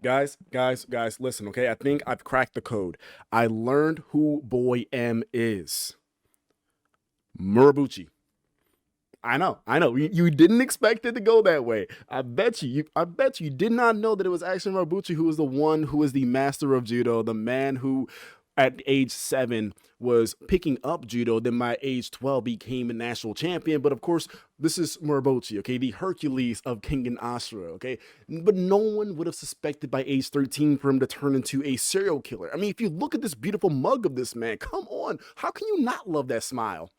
Guys, listen, okay? I think I've cracked the code. I learned who Boy M is. Murabuchi. I know. You didn't expect it to go that way. I bet you did not know that it was actually Murabuchi who was the one who was the master of judo, the man who at age 7 was picking up judo, then by age 12 became a national champion. But of course, this is Murabuchi, okay, the Hercules of Kengan Ashura, okay. But no one would have suspected by age 13 for him to turn into a serial killer. I mean, if you look at this beautiful mug of this man, come on, how can you not love that smile?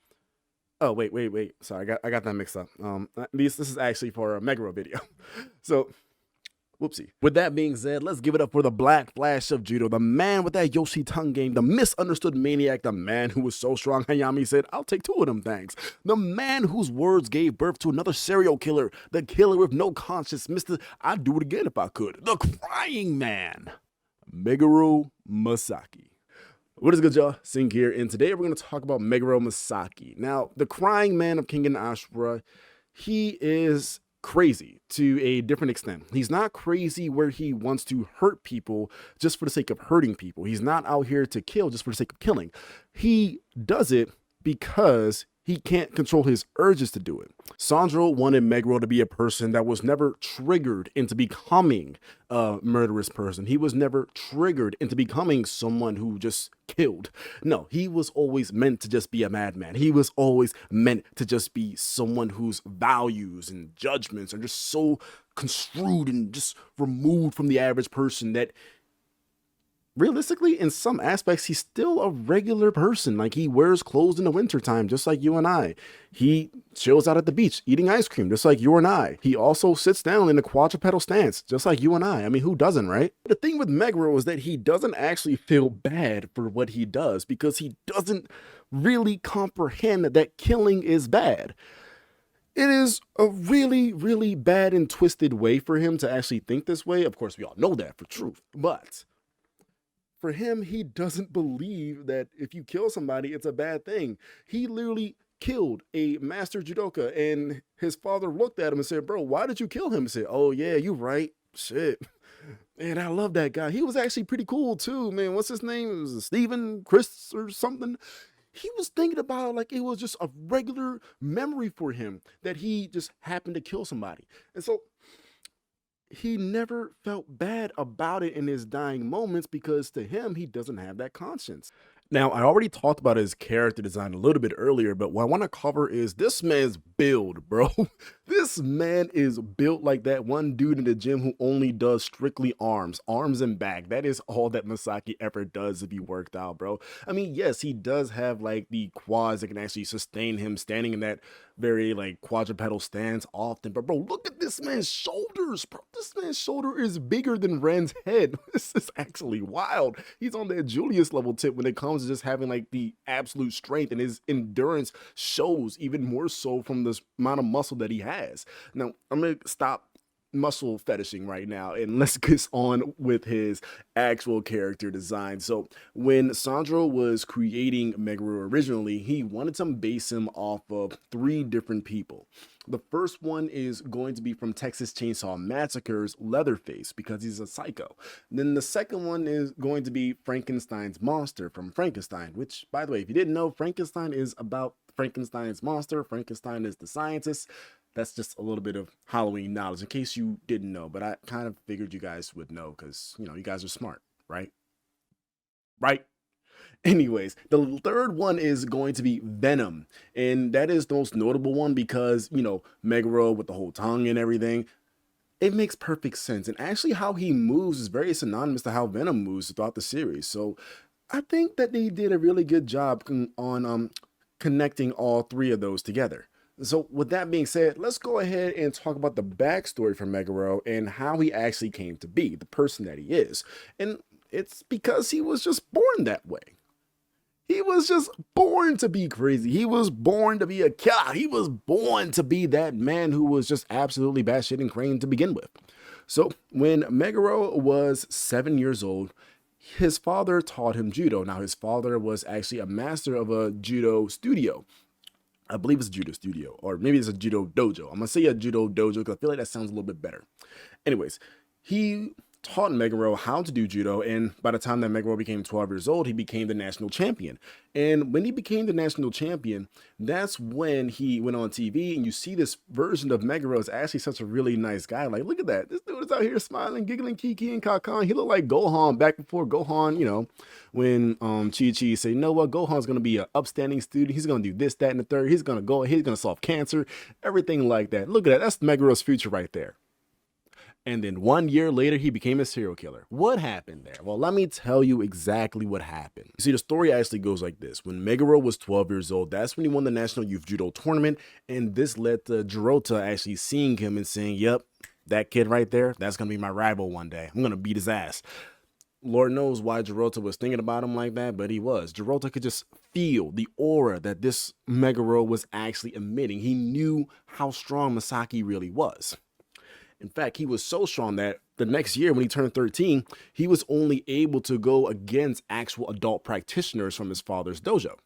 Oh, wait. Sorry, I got that mixed up. This is actually for a Meguro video. So, whoopsie. With that being said, let's give it up for the Black Flash of Judo, the man with that Yoshi tongue game, the misunderstood maniac, the man who was so strong Hayami said, I'll take 2 of them thanks. The man whose words gave birth to another serial killer, the killer with no conscience, Mr. I'd do it again if I could. The crying man, Meguro Masaki. What is good, y'all? Sing here, and today we're going to talk about Meguro Masaki. Now, the crying man of Kengan Ashura, he is crazy to a different extent. He's not crazy where he wants to hurt people just for the sake of hurting people. He's not out here to kill just for the sake of killing. He does it because he can't control his urges to do it. Sandro wanted Meguro to be a person that was never triggered into becoming a murderous person. He was never triggered into becoming someone who just killed. No, he was always meant to just be a madman. He was always meant to just be someone whose values and judgments are just so construed and just removed from the average person that realistically, in some aspects, he's still a regular person. Like, he wears clothes in the wintertime, just like you and I. He chills out at the beach, eating ice cream, just like you and I. He also sits down in a quadrupedal stance, just like you and I. I mean, who doesn't, right? The thing with Meguro is that he doesn't actually feel bad for what he does because he doesn't really comprehend that killing is bad. It is a really, really bad and twisted way for him to actually think this way. Of course, we all know that for truth, but for him, he doesn't believe that if you kill somebody, it's a bad thing. He literally killed a master judoka, and his father looked at him and said, bro, why did you kill him? He said, oh yeah, you right. Shit. Man, I love that guy. He was actually pretty cool too, man. What's his name? It was Steven Chris or something. He was thinking about it like it was just a regular memory for him that he just happened to kill somebody. And so he never felt bad about it in his dying moments because to him, he doesn't have that conscience. Now, I already talked about his character design a little bit earlier, but what I want to cover is this man's build, bro. This man is built like that one dude in the gym who only does strictly arms and back. That is all that Masaki ever does to be worked out, bro. I mean, yes, he does have like the quads that can actually sustain him standing in that very like quadrupedal stance often. But bro, look at this man's shoulders, bro. This man's shoulder is bigger than Ren's head. This is actually wild. He's on that Julius level tip when it comes to just having like the absolute strength, and his endurance shows even more so from this amount of muscle that he has. Now, I'm gonna stop muscle fetishing right now and let's get on with his actual character design. So when Sandro was creating Meguro originally, he wanted to base him off of 3 different people. The first one is going to be from Texas Chainsaw Massacre's Leatherface because he's a psycho. Then the second one is going to be Frankenstein's monster from Frankenstein, which, by the way, if you didn't know, Frankenstein is about Frankenstein's monster. Frankenstein is the scientist. That's just a little bit of Halloween knowledge in case you didn't know, but I kind of figured you guys would know because, you know, you guys are smart, right? Right? Anyways, the third one is going to be Venom, and that is the most notable one because, you know, Meguro with the whole tongue and everything, it makes perfect sense. And actually how he moves is very synonymous to how Venom moves throughout the series. So I think that they did a really good job on connecting all 3 of those together. So with that being said, let's go ahead and talk about the backstory for Meguro and how he actually came to be the person that he is. And it's because he was just born that way. He was just born to be crazy. He was born to be a killer. He was born to be that man who was just absolutely batshit and crazy to begin with. So when Meguro was 7 years old, his father taught him judo. Now, his father was actually a master of a judo studio. I believe it's a judo studio, or maybe it's a judo dojo. I'm gonna say a judo dojo because I feel like that sounds a little bit better. Anyways, he taught Meguro how to do judo, and by the time that Meguro became 12 years old, he became the national champion. And when he became the national champion, that's when he went on TV, and you see this version of Meguro is actually such a really nice guy. Like, look at that. This dude is out here smiling, giggling, kiki, and kakan. He looked like Gohan back before Gohan, you know, when Chi-Chi said, you know what, Gohan's going to be an upstanding student. He's going to do this, that, and the third. He's going to go, he's going to solve cancer, everything like that. Look at that. That's Meguro's future right there. And then 1 year later, he became a serial killer. What happened there? Well, let me tell you exactly what happened. You see, the story actually goes like this. When Meguro was 12 years old, that's when he won the National Youth Judo Tournament. And this led to Jirota actually seeing him and saying, yep, that kid right there, that's going to be my rival one day. I'm going to beat his ass. Lord knows why Jirota was thinking about him like that, but he was. Jirota could just feel the aura that this Meguro was actually emitting. He knew how strong Masaki really was. In fact, he was so strong that the next year when he turned 13, he was only able to go against actual adult practitioners from his father's dojo.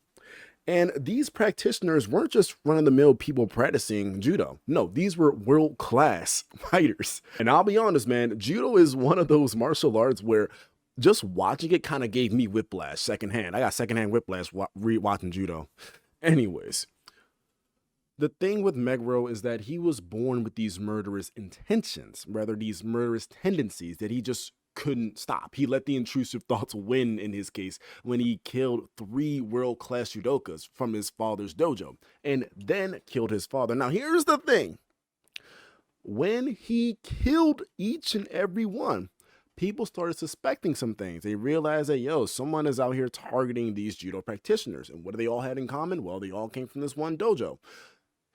And these practitioners weren't just run-of-the-mill people practicing judo. No, these were world-class fighters. And I'll be honest, man, judo is one of those martial arts where just watching it kind of gave me whiplash secondhand. I got secondhand whiplash watching judo. Anyways. The thing with Meguro is that he was born with these murderous intentions, rather these murderous tendencies that he just couldn't stop. He let the intrusive thoughts win in his case when he killed 3 world-class judokas from his father's dojo and then killed his father. Now, here's the thing. When he killed each and every one, people started suspecting some things. They realized that, yo, someone is out here targeting these judo practitioners. And what do they all have in common? Well, they all came from this one dojo.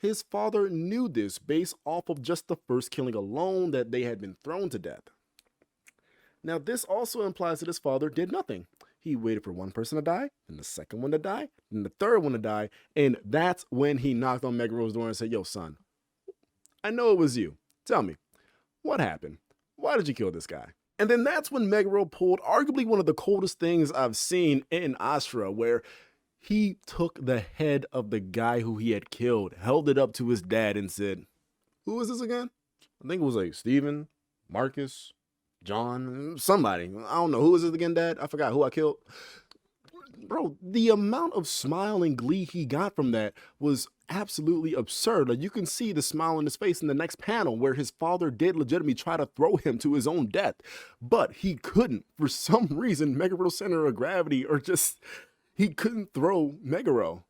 His father knew this based off of just the first killing alone, that they had been thrown to death. Now, this also implies that his father did nothing. He waited for one person to die, and the second one to die, and the third one to die, and that's when he knocked on Meguro's door and said, yo, son, I know it was you. Tell me, what happened? Why did you kill this guy? And then that's when Meguro pulled arguably one of the coldest things I've seen in Ashura, where he took the head of the guy who he had killed, held it up to his dad and said, who is this again? I think it was like Stephen, Marcus, John, somebody. I don't know. Who is it again, Dad? I forgot who I killed. Bro, the amount of smile and glee he got from that was absolutely absurd. Like, you can see the smile on his face in the next panel where his father did legitimately try to throw him to his own death, but he couldn't. For some reason, Meguro's center of gravity, or just... he couldn't throw Meguro.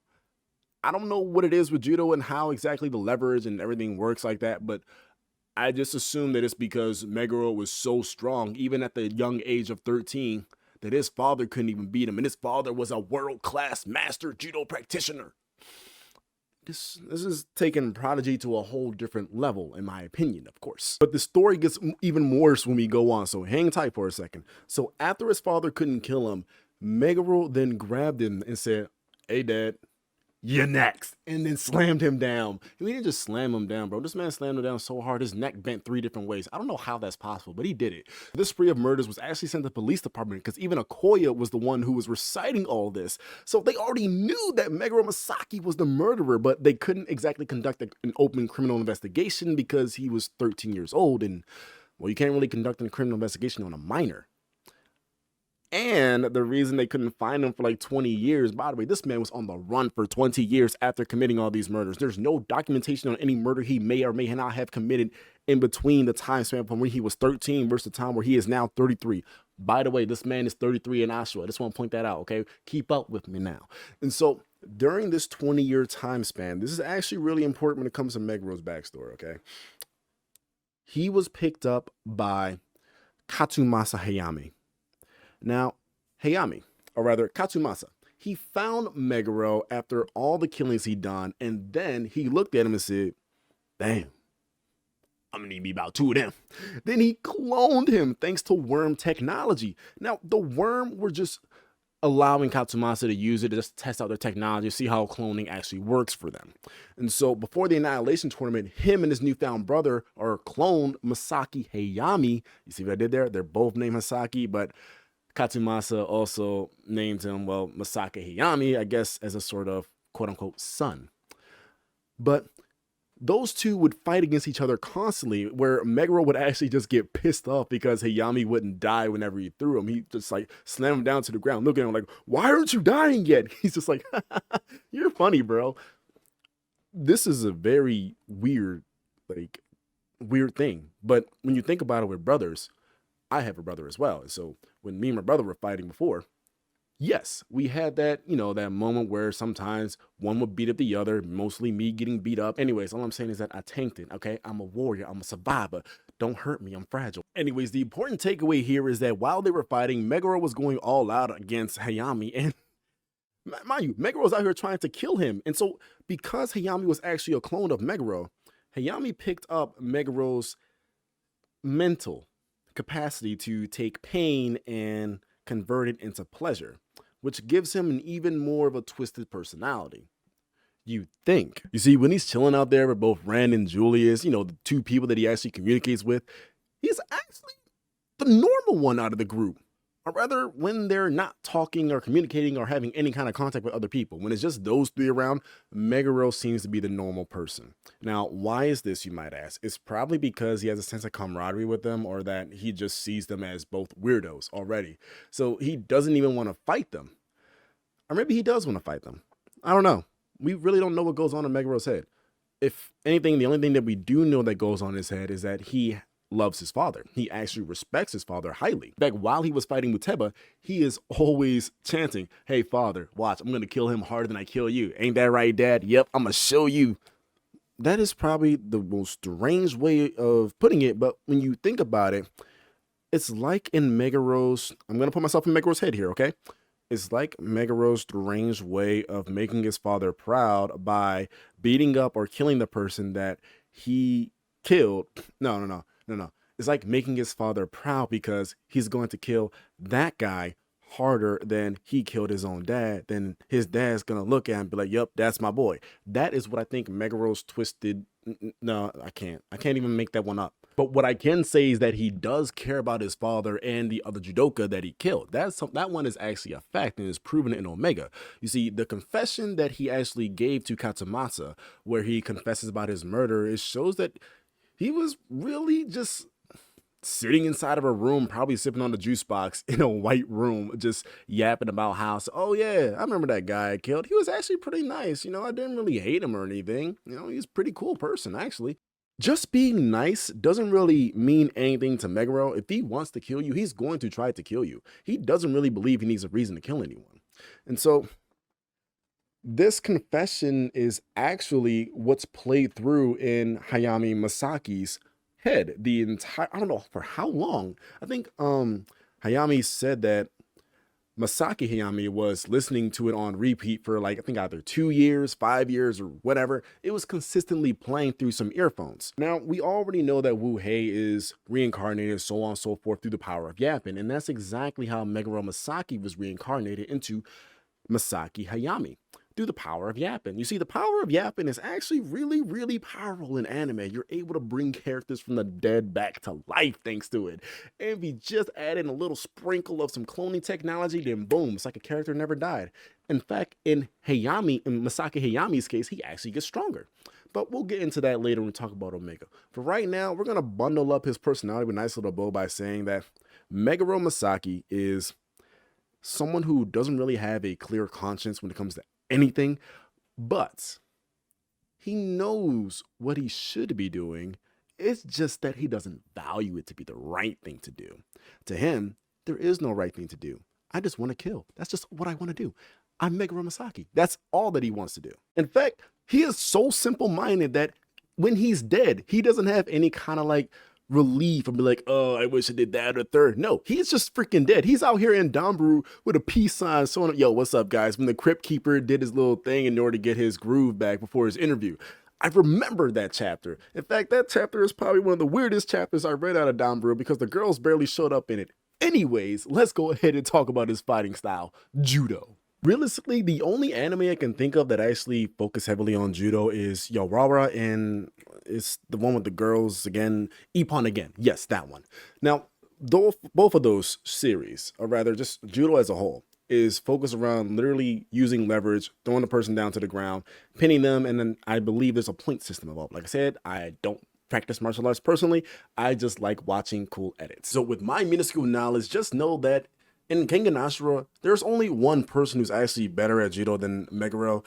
I don't know what it is with judo and how exactly the leverage and everything works like that, but I just assume that it's because Meguro was so strong, even at the young age of 13, that his father couldn't even beat him. And his father was a world-class master judo practitioner. This is taking Prodigy to a whole different level, in my opinion, of course. But the story gets even worse when we go on, so hang tight for a second. So after his father couldn't kill him, Meguro then grabbed him and said, hey, Dad, you're next, and then slammed him down. And he didn't just slam him down, bro. This man slammed him down so hard, his neck bent 3 different ways. I don't know how that's possible, but he did it. This spree of murders was actually sent to the police department because even Okoya was the one who was reciting all this. So they already knew that Meguro Masaki was the murderer, but they couldn't exactly conduct an open criminal investigation because he was 13 years old. And, well, you can't really conduct a criminal investigation on a minor. And the reason they couldn't find him for like 20 years, by the way, this man was on the run for 20 years after committing all these murders. There's no documentation on any murder he may or may not have committed in between the time span from when he was 13 versus the time where he is now 33. By the way, this man is 33 in Ashura. I just want to point that out, okay? Keep up with me now. And so during this 20-year time span, this is actually really important when it comes to Meguro's backstory, okay? He was picked up by Katsumasa Hayami. Now, Hayami, or rather Katsumasa, he found Meguro after all the killings he'd done, and then he looked at him and said, damn, I'm gonna need me about 2 of them. Then he cloned him thanks to worm technology. Now, the worm were just allowing Katsumasa to use it to just test out their technology, see how cloning actually works for them. And so before the Annihilation Tournament, him and his newfound brother are cloned Masaki Hayami. You see what I did there? They're both named Masaki, but Katsumasa also named him, well, Masaki Hayami, I guess, as a sort of quote-unquote son. But those two would fight against each other constantly, where Meguro would actually just get pissed off because Hayami wouldn't die whenever he threw him. He just like slammed him down to the ground, looking at him like, why aren't you dying yet? He's just like, you're funny, bro. This is a very weird, like, weird thing. But when you think about it with brothers, I have a brother as well. And so when me and my brother were fighting before, yes, we had that, that moment where sometimes one would beat up the other, mostly me getting beat up. Anyways, all I'm saying is that I tanked it, okay? I'm a warrior. I'm a survivor. Don't hurt me. I'm fragile. Anyways, the important takeaway here is that while they were fighting, Meguro was going all out against Hayami. And mind you, Meguro was out here trying to kill him. And so because Hayami was actually a clone of Meguro, Hayami picked up Meguro's mental capacity to take pain and convert it into pleasure, which gives him an even more of a twisted personality. You think. You see, when he's chilling out there with both Ren and Julius, the two people that he actually communicates with, he's actually the normal one out of the group. Or rather, when they're not talking or communicating or having any kind of contact with other people, when it's just those three around, Meguro seems to be the normal person. Now, why is this, you might ask? It's probably because he has a sense of camaraderie with them, or that he just sees them as both weirdos already. So he doesn't even want to fight them. Or maybe he does want to fight them. I don't know. We really don't know what goes on in Meguro's head. If anything, the only thing that we do know that goes on in his head is that he loves his father. He actually respects his father highly. In fact, while he was fighting Muteba, he is always chanting, hey, father, watch, I'm going to kill him harder than I kill you. Ain't that right, dad? Yep, I'm going to show you. That is probably the most strange way of putting it, but when you think about it, it's like in Meguro's, I'm going to put myself in Meguro's head here, okay? It's like Meguro's strange way of making his father proud by beating up or killing the person that he killed. No. It's like making his father proud because he's going to kill that guy harder than he killed his own dad. Then his dad's going to look at him and be like, yep, that's my boy. That is what I think Meguro's twisted. No, I can't even make that one up. But what I can say is that he does care about his father and the other judoka that he killed. That one is actually a fact and is proven in Omega. You see, the confession that he actually gave to Katsumasa, where he confesses about his murder, it shows that he was really just sitting inside of a room, probably sipping on the juice box in a white room, just yapping about how, oh yeah, I remember that guy I killed. He was actually pretty nice. I didn't really hate him or anything. He's a pretty cool person, actually. Just being nice doesn't really mean anything to Meguro. If he wants to kill you, he's going to try to kill you. He doesn't really believe he needs a reason to kill anyone. And so this confession is actually what's played through in Hayami Masaki's head the entire, I don't know for how long. I think Hayami said that Masaki Hayami was listening to it on repeat for like, I think either 2 years, 5 years, or whatever. It was consistently playing through some earphones. Now, we already know that Wu Hei is reincarnated, so on and so forth, through the power of Yapping. And that's exactly how Meguro Masaki was reincarnated into Masaki Hayami, through the power of Yapping. You see, the power of Yapping is actually really, really powerful in anime. You're able to bring characters from the dead back to life thanks to it. And if you just add in a little sprinkle of some cloning technology, then boom, it's like a character never died. In fact, in Masaki Hayami's case, he actually gets stronger. But we'll get into that later when we talk about Omega. For right now, we're going to bundle up his personality with a nice little bow by saying that Meguro Masaki is someone who doesn't really have a clear conscience when it comes to anything, but he knows what he should be doing. It's just that he doesn't value it to be the right thing to do. To him, there is no right thing to do. I just want to kill. That's just what I want to do. I'm Meguro Masaki. That's all that he wants to do. In fact, he is so simple-minded that when he's dead, he doesn't have any kind of like relief and be like, oh, I wish I did that or third. No, he's just freaking dead. He's out here in Danburu with a peace sign. So, yo, what's up, guys? When the Crypt Keeper did his little thing in order to get his groove back before his interview. I remember that chapter. In fact, that chapter is probably one of the weirdest chapters I read out of Danburu because the girls barely showed up in it. Anyways, let's go ahead and talk about his fighting style, Judo. Realistically, the only anime I can think of that actually focus heavily on Judo is Yorara, and it's the one with the girls again, Ippon again. Yes, that one. Now, both of those series, or rather just Judo as a whole, is focused around literally using leverage, throwing the person down to the ground, pinning them, and then I believe there's a point system involved. Like I said, I don't practice martial arts personally. I just like watching cool edits. So with my minuscule knowledge, just know that in Kengan Ashura, there's only one person who's actually better at judo than Meguro,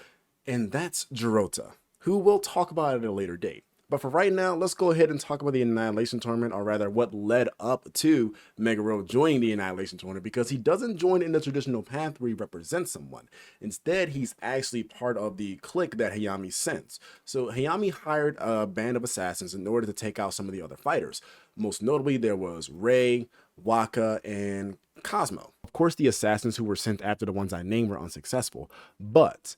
and that's Jirota, who we'll talk about at a later date. But for right now, let's go ahead and talk about the Annihilation Tournament, or rather what led up to Meguro joining the Annihilation Tournament, because he doesn't join in the traditional path where he represents someone. Instead, he's actually part of the clique that Hayami sends. So Hayami hired a band of assassins in order to take out some of the other fighters. Most notably, there was Rei, Waka, and Cosmo. Of course, the assassins who were sent after the ones I named were unsuccessful, but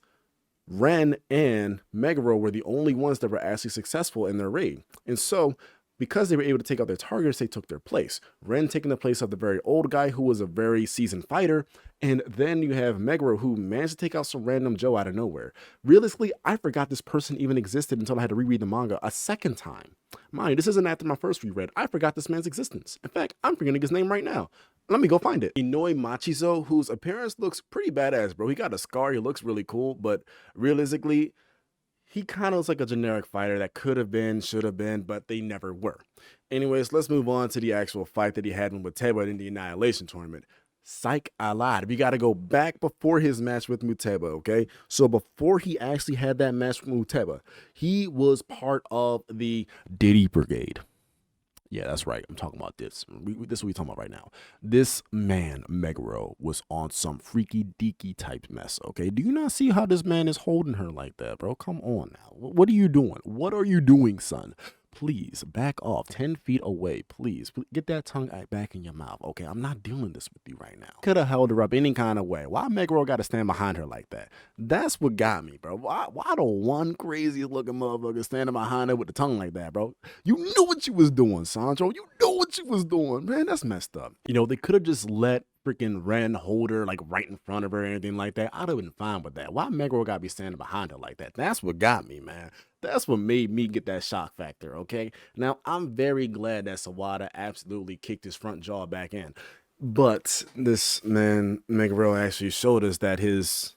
Ren and Meguro were the only ones that were actually successful in their raid. And so, because they were able to take out their targets, they took their place. Ren taking the place of the very old guy who was a very seasoned fighter. And then you have Meguro, who managed to take out some random Joe out of nowhere. Realistically, I forgot this person even existed until I had to reread the manga a second time. Mind you, this isn't after my first reread. I forgot this man's existence. In fact, I'm forgetting his name right now. Let me go find it. Inoue Machizo, whose appearance looks pretty badass, bro. He got a scar, he looks really cool, but realistically, he kind of looks like a generic fighter that could have been, should have been, but they never were. Anyways, let's move on to the actual fight that he had with Muteba in the Annihilation Tournament. Psych, I lied. We got to go back before his match with Muteba, okay? So before he actually had that match with Muteba, he was part of the Diddy Brigade. Yeah, that's right. I'm talking about this. This is what we're talking about right now. This man, Meguro, was on some freaky deaky type mess, okay? Do you not see how this man is holding her like that, bro? Come on now. What are you doing? What are you doing, son? Please back off 10 feet away. Please get that tongue back in your mouth. Okay, I'm not doing this with you right now. Could have held her up any kind of way. Why Meguro got to stand behind her like that? That's what got me, bro. Why the one crazy looking motherfucker standing behind her with the tongue like that, bro? You knew what you was doing, Sancho. You know what you was doing, man. That's messed up. You know, they could have just let freaking Ren hold her like right in front of her or anything like that. I'd have been fine with that. Why Meguro got to be standing behind her like that? That's what got me, man. That's what made me get that shock factor, okay? Now, I'm very glad that Sawada absolutely kicked his front jaw back in. But this man, Meguro, actually showed us that his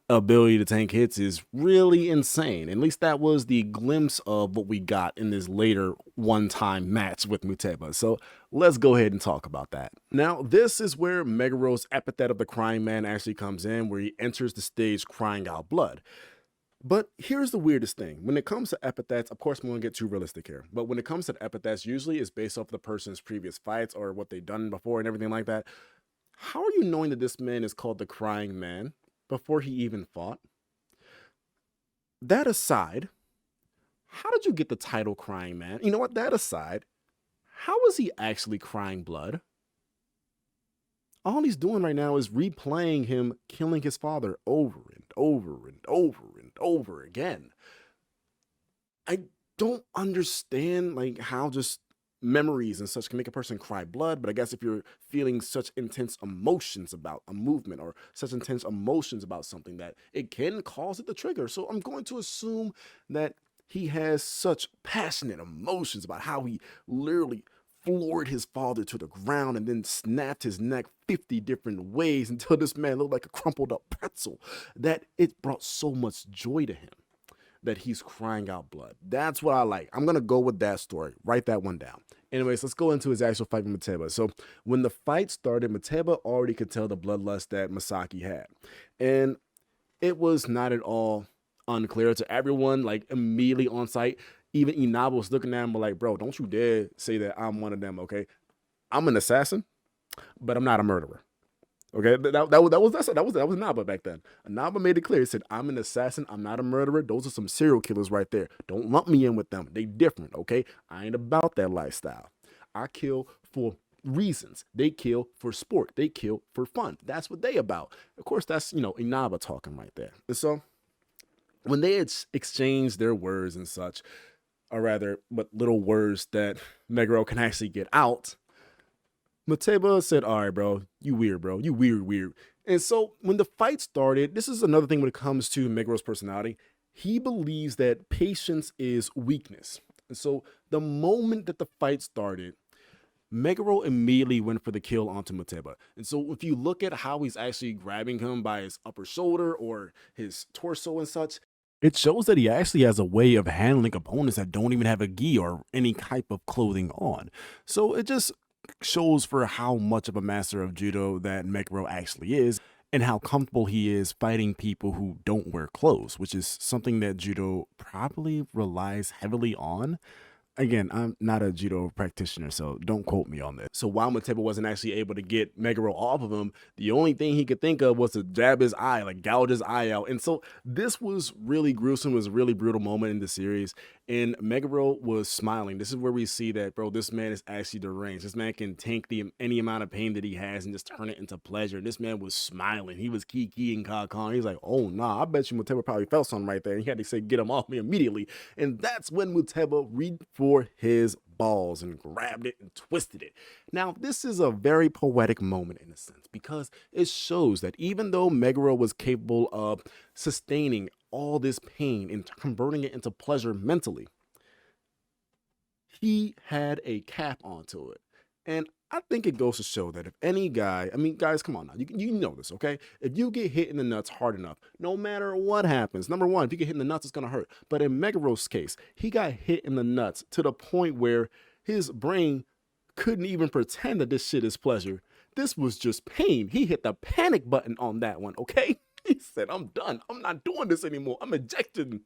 ability to tank hits is really insane. At least that was the glimpse of what we got in this later one-time match with Muteba. So let's go ahead and talk about that. Now, this is where Meguro's epithet of the crying man actually comes in, where he enters the stage crying out blood. But here's the weirdest thing. When it comes to epithets, of course, we won't get too realistic here. But when it comes to epithets, usually it's based off the person's previous fights or what they've done before and everything like that. How are you knowing that this man is called the Crying Man before he even fought? That aside, how did you get the title Crying Man? You know what? That aside, how is he actually crying blood? All he's doing right now is replaying him killing his father over and over and over and over again. I don't understand like how just memories and such can make a person cry blood, but I guess if you're feeling such intense emotions about a movement or such intense emotions about something, that it can cause it to trigger. So I'm going to assume that he has such passionate emotions about how he literally floored his father to the ground and then snapped his neck 50 different ways until this man looked like a crumpled up pretzel, that it brought so much joy to him that he's crying out blood. That's what I like. I'm going to go with that story. Write that one down. Anyways, let's go into his actual fight with Muteba. So when the fight started, Muteba already could tell the bloodlust that Masaki had. And it was not at all unclear to everyone, like immediately on site. Even Inaba was looking at him like, bro, don't you dare say that I'm one of them, okay? I'm an assassin, but I'm not a murderer. Okay, that was Inaba back then. Inaba made it clear. He said, I'm an assassin, I'm not a murderer. Those are some serial killers right there. Don't lump me in with them. They different, okay? I ain't about that lifestyle. I kill for reasons. They kill for sport. They kill for fun. That's what they about. Of course, that's, you know, Inaba talking right there. And so when they had exchanged their words and such, or rather, what little words that Meguro can actually get out, Muteba said, all right, bro, you weird, bro. You weird. And so when the fight started, this is another thing when it comes to Meguro's personality. He believes that patience is weakness. And so the moment that the fight started, Meguro immediately went for the kill onto Muteba. And so if you look at how he's actually grabbing him by his upper shoulder or his torso and such, it shows that he actually has a way of handling opponents that don't even have a gi or any type of clothing on. So it just shows for how much of a master of judo that Meguro actually is, and how comfortable he is fighting people who don't wear clothes, which is something that judo probably relies heavily on. Again, I'm not a judo practitioner, so don't quote me on this. So while Muteba wasn't actually able to get Meguro off of him, the only thing he could think of was to jab his eye, like gouge his eye out. And so this was really gruesome. It was a really brutal moment in the series. And Meguro was smiling. This is where we see that, bro, this man is actually deranged. This man can take any amount of pain that he has and just turn it into pleasure. And this man was smiling. He was kiki and kakon. He's like, oh, nah, I bet you Muteba probably felt something right there. And he had to say, get him off me immediately. And that's when Muteba reached for his balls and grabbed it and twisted it. Now, this is a very poetic moment in a sense, because it shows that even though Meguro was capable of sustaining all this pain and converting it into pleasure mentally, he had a cap onto it. And I think it goes to show that if any guy, I mean, guys, come on now, you know this, okay? If you get hit in the nuts hard enough, no matter what happens, number one, if you get hit in the nuts, it's gonna hurt. But in Meguro's case, he got hit in the nuts to the point where his brain couldn't even pretend that this shit is pleasure. This was just pain. He hit the panic button on that one, okay? He said, I'm done. I'm not doing this anymore. I'm ejected.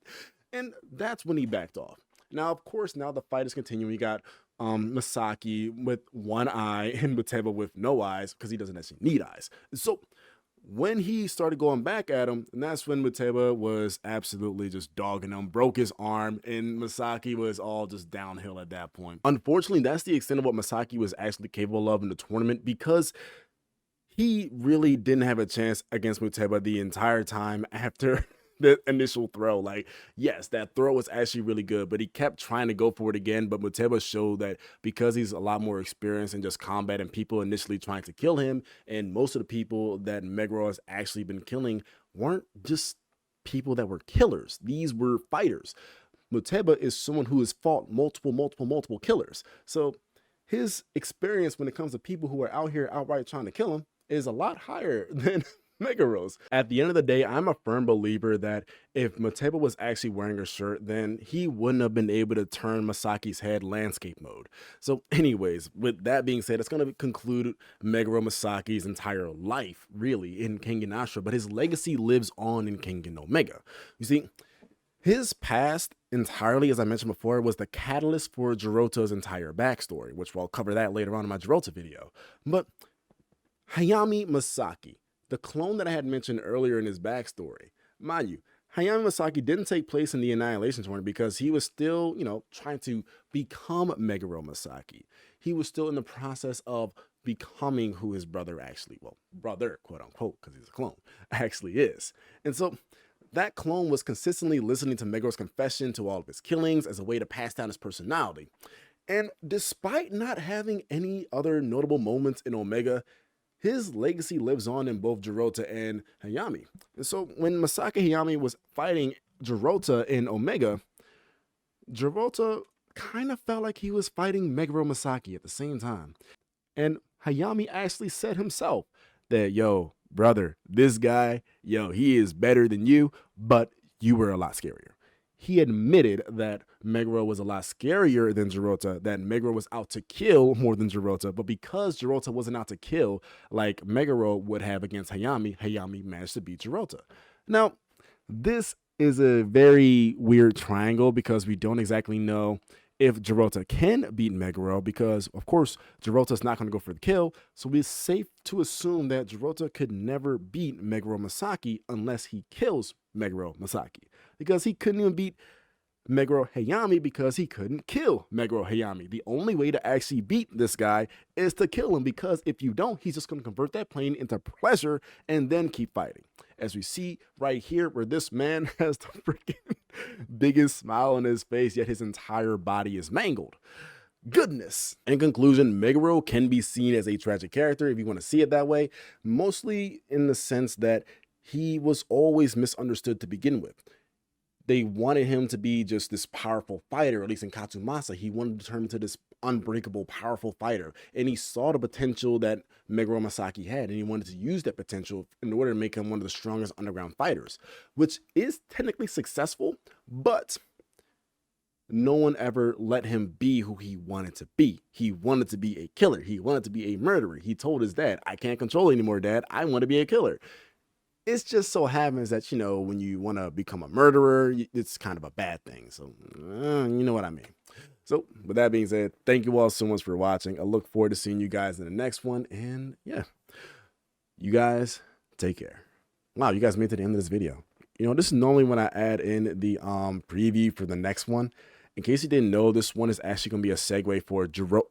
And that's when he backed off. Now, of course, now the fight is continuing. You got Masaki with one eye and Muteba with no eyes because he doesn't actually need eyes. So when he started going back at him, and that's when Muteba was absolutely just dogging him, broke his arm, and Masaki was all just downhill at that point. Unfortunately, that's the extent of what Masaki was actually capable of in the tournament, because he really didn't have a chance against Muteba the entire time after the initial throw. Like, yes, that throw was actually really good, but he kept trying to go for it again. But Muteba showed that because he's a lot more experienced in just combat and people initially trying to kill him, and most of the people that Meguro has actually been killing weren't just people that were killers. These were fighters. Muteba is someone who has fought multiple killers. So his experience when it comes to people who are out here outright trying to kill him is a lot higher than Meguro's. At the end of the day, I'm a firm believer that if Muteba was actually wearing a shirt, then he wouldn't have been able to turn Masaki's head landscape mode. So anyways, with that being said, it's going to conclude Meguro Masaki's entire life, really, in Kengan Ashura, but his legacy lives on in Kengan Omega. You see, his past entirely, as I mentioned before, was the catalyst for Jirota's entire backstory, which I'll cover that later on in my Jirota video. But Hayami Masaki, the clone that I had mentioned earlier in his backstory, mind you, Hayami Masaki didn't take place in the Annihilation Tournament because he was still, trying to become Meguro Masaki. He was still in the process of becoming who his brother actually, brother, quote unquote, because he's a clone, actually is. And so that clone was consistently listening to Meguro's confession to all of his killings as a way to pass down his personality. And despite not having any other notable moments in Omega, his legacy lives on in both Jirota and Hayami. And so when Masaki Hayami was fighting Jirota in Omega, Jirota kind of felt like he was fighting Meguro Masaki at the same time. And Hayami actually said himself that, yo, brother, this guy, he is better than you, but you were a lot scarier. He admitted that Meguro was a lot scarier than Jirota, that Meguro was out to kill more than Jirota, but because Jirota wasn't out to kill like Meguro would have against Hayami, Hayami managed to beat Jirota. Now, this is a very weird triangle because we don't exactly know if Jirota can beat Meguro because, of course, Jirota's not going to go for the kill, so it's safe to assume that Jirota could never beat Meguro Masaki unless he kills Meguro Masaki, because he couldn't even beat Meguro Hayami because he couldn't kill Meguro Hayami. The only way to actually beat this guy is to kill him, because if you don't, he's just going to convert that pain into pleasure and then keep fighting. As we see right here, where this man has the freaking biggest smile on his face, yet his entire body is mangled. Goodness. In conclusion, Meguro can be seen as a tragic character if you want to see it that way, mostly in the sense that he was always misunderstood to begin with. They wanted him to be just this powerful fighter, at least in Katsumasa. He wanted to turn into this unbreakable, powerful fighter. And he saw the potential that Meguro Masaki had, and he wanted to use that potential in order to make him one of the strongest underground fighters, which is technically successful, but no one ever let him be who he wanted to be. He wanted to be a killer. He wanted to be a murderer. He told his dad, I can't control anymore, Dad. I want to be a killer. It's just so happens that, you know, when you want to become a murderer, it's kind of a bad thing. So, you know what I mean. So, with that being said, thank you all so much for watching. I look forward to seeing you guys in the next one. And yeah, you guys take care. Wow, you guys made it to the end of this video. You know, this is normally when I add in the preview for the next one. In case you didn't know, this one is actually going to be a segue for